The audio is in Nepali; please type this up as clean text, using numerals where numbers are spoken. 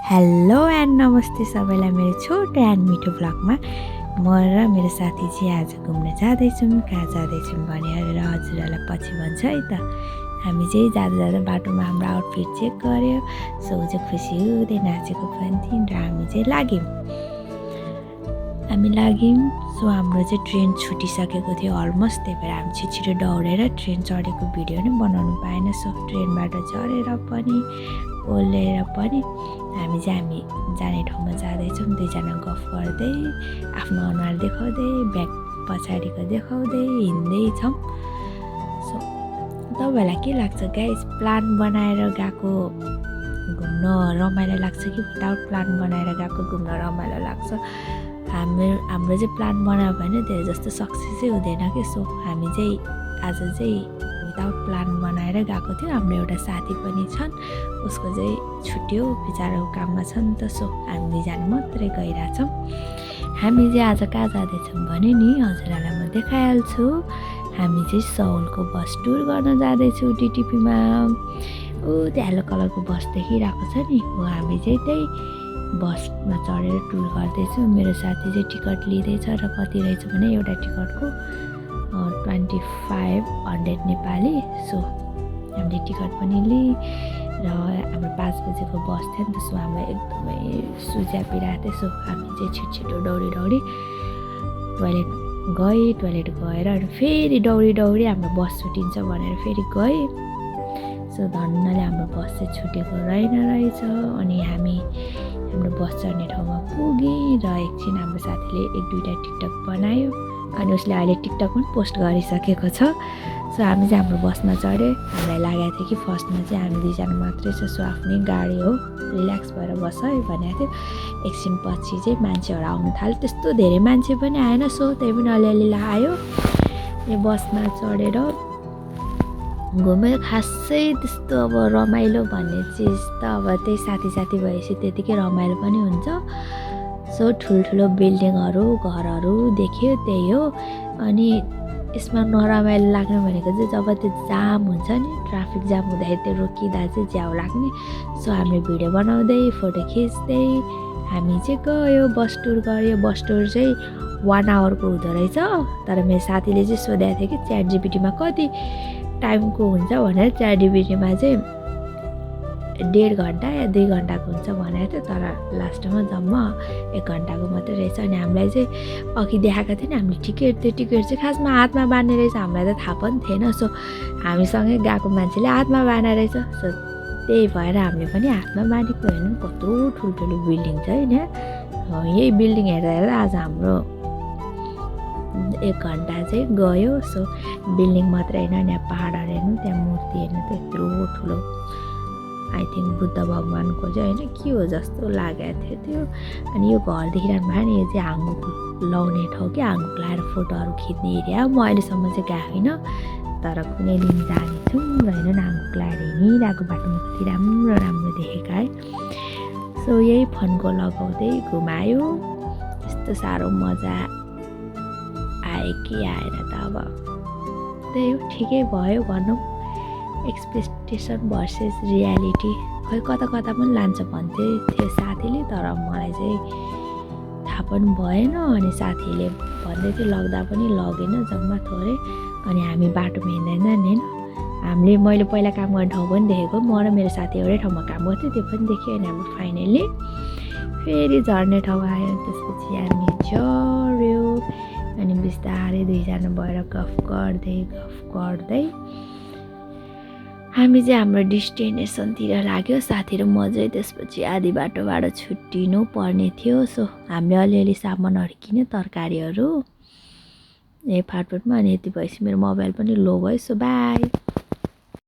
हेलो एन्ड नमस्ते सबैलाई मेरो छोटो एन्ड मिठो ब्लगमा म र मेरो साथी चाहिँ आज घुम्न जाँदैछौँ। कहाँ जाँदैछौँ भनेर हजुरहरूलाई पछि भन्छ है त। हामी चाहिँ जाँदा बाटोमा हाम्रो आउटफिट चेक गऱ्यो। सो ऊ चाहिँ खुसी हुँदै नाचेको पनि थियौँ र हामी चाहिँ लाग्यौँ। सो हाम्रो चाहिँ ट्रेन छुटिसकेको थियो अलमोस्ट, त्यही भएर हामी छिटो दौडेर ट्रेन चढेको भिडियो नै बनाउनु पाएन। सो ट्रेनबाट झरेर पनि ओलेर पनि हामी जाने ठाउँमा जाँदैछौँ। दुईजना गफ गर्दै आफ्नो अनुहार देखाउँदै ब्याग पछाडिको देखाउँदै हिँड्दैछौँ। सो तपाईँलाई के लाग्छ गाइस, प्लान बनाएर गएको घुम्न रमाइलो लाग्छ कि विदाउट प्लान बनाएर गएको घुम्न रमाइलो लाग्छ? हाम्रो चाहिँ प्लान बनायो भने धेरै जस्तो सक्सेसै हुँदैन कि। सो हामी चाहिँ आज चाहिँ विदाउट प्लान बनाएर गएको थियो। हाम्रो एउटा साथी पनि छन्, उसको चाहिँ छुट्यो, बिचाराको काममा छ नि त। सो हामी दुईजना मात्रै गइरहेछौँ। हामी चाहिँ आज कहाँ जाँदैछौँ भने नि हजुरहरूलाई म देखाइहाल्छु। हामी चाहिँ सौलको बस टुर गर्न जाँदैछौँ डिटिपीमा। ऊ त्यो येल्लो कलरको बस देखिरहेको छ नि, हो हामी चाहिँ त्यही बसमा चढेर टुर गर्दैछौँ। मेरो साथी चाहिँ टिकट लिँदैछ र कति रहेछ भने एउटा टिकटको 2500 नेपाली। सो हामीले टिकट पनि लिएँ र हाम्रो 5 बजेको बस थियो नि त। सो हामीलाई एकदमै सुझ्यापिरहेको थियो। सो हामी चाहिँ छिटो दौडी टोइलेट गएर अनि फेरि दौडी हाम्रो बस छुटिन्छ भनेर फेरि गएँ। सो धन्नले हाम्रो बस चाहिँ छुटेको रहेछ। अनि हामी हाम्रो बस चढ्ने ठाउँमा पुग्यौँ र एकछिन हाम्रो साथीले 1-2टा टिकटक बनायो अनि उसले अहिले टिकटक पनि पोस्ट गरिसकेको छ। सो हामी चाहिँ हाम्रो बसमा चढ्यो। हामीलाई लागेको थियो कि फर्स्टमा चाहिँ हामी दुईजना मात्रै छ, सो आफ्नै गाडी हो, रिल्याक्स भएर बस है भनेको थियो। एकछिन पछि चाहिँ मान्छेहरू आउनु थाल्यो, त्यस्तो धेरै मान्छे पनि आएन। सो त्यही पनि अलिअलि आयो। यो बसमा चढेर घुमेर खासै त्यस्तो अब रमाइलो भन्ने चिज त अब त्यही साथी भएपछि त्यतिकै रमाइलो पनि हुन्छ। सो ठुल्ठुलो बिल्डिङहरू घरहरू देख्यो, त्यही हो। अनि यसमा नरमाइलो लाग्ने भनेको चाहिँ जब त्यो जाम हुन्छ नि, ट्राफिक जाम हुँदाखेरि त्यो रोकिँदा चाहिँ झ्याउ लाग्ने। सो हामीले भिडियो बनाउँदै फोटो खिच्दै हामी चाहिँ गयो, बस टुर गऱ्यो। बस टुर चाहिँ 1 आवरको हुँदो रहेछ। तर मेरो साथीले चाहिँ सोधेको थियो कि ChatGPT-मा कति टाइमको हुन्छ भनेर। ChatGPT-मा चाहिँ 1.5 घन्टा या 2 घन्टाको हुन्छ भनेको थियो, तर लास्टमा जम्मा 1 घन्टाको मात्रै रहेछ। अनि हामीलाई चाहिँ अघि देखाएको थियो नि हामीले टिकट, त्यो टिकट चाहिँ खासमा हातमा बाँध्ने रहेछ। हामीलाई त थाहा पनि थिएन। सो हामीसँगै गएको मान्छेले हातमा बाँधेको रहेछ। सो त्यही भएर हामीले पनि हातमा बाँधेको। हेर्नु कत्रो ठुल्ठुलो बिल्डिङ छ होइन। यही बिल्डिङ हेर्दा आज हाम्रो 1 घन्टा चाहिँ गयो। सो बिल्डिङ मात्रै होइन, यहाँ पाहाडहरू हेर्नु, त्यहाँ मूर्ति हेर्नु, त्यत्रो ठुलो आई थिङ्क बुद्ध भगवान्को चाहिँ होइन के हो जस्तो लागेको थियो त्यो। अनि यो घर देखिरहनु भयो नि, यो चाहिँ हाङ्गुक लाउने ठाउँ कि हाङ्गुक लाएर फोटोहरू खिच्ने एरिया। म अहिलेसम्म चाहिँ गएको छैन, तर कुनै दिन जानेछौँ र होइन हाङ्गुक लाएर हिँडिरहेको बाटोमा कति राम्रो देखेको है। सो यही फन्को लगाउँदै घुमायो। यस्तो साह्रो मजा आयो कि आएन त, अब त्यही हो, ठिकै भयो भनौँ। एक्सपेक्टेसन भर्सेस रियालिटी, खै कता पनि लान्छ भन्थे थियो साथीले, तर मलाई चाहिँ थाहा पनि भएन। अनि साथीले भन्दै थियो लग्दा पनि लगेन, जम्मा थोरै। अनि हामी बाटोमा हिँड्दैन मैले पहिला काम गर्ने ठाउँ पनि देखेको, म र मेरो साथी एउटै ठाउँमा काम गर्थ्यो, त्यो पनि देख्यो। अनि हाम्रो फाइनली फेरि झर्ने ठाउँ आयो। त्यसपछि हामी झऱ्यो। अनि बिस्तारै दुईजना भएर गफ गर्दै हामी चाहिँ हाम्रो डेस्टिनेसनतिर लाग्यो। साथी र म चाहिँ त्यसपछि आधी बाटोबाट छुट्टिनु पर्ने थियो। सो हामीले अलिअलि सामानहरू किन्यो, तरकारीहरू फाटफुटमा। अनि यति भएपछि मेरो मोबाइल पनि लो भयो। So by.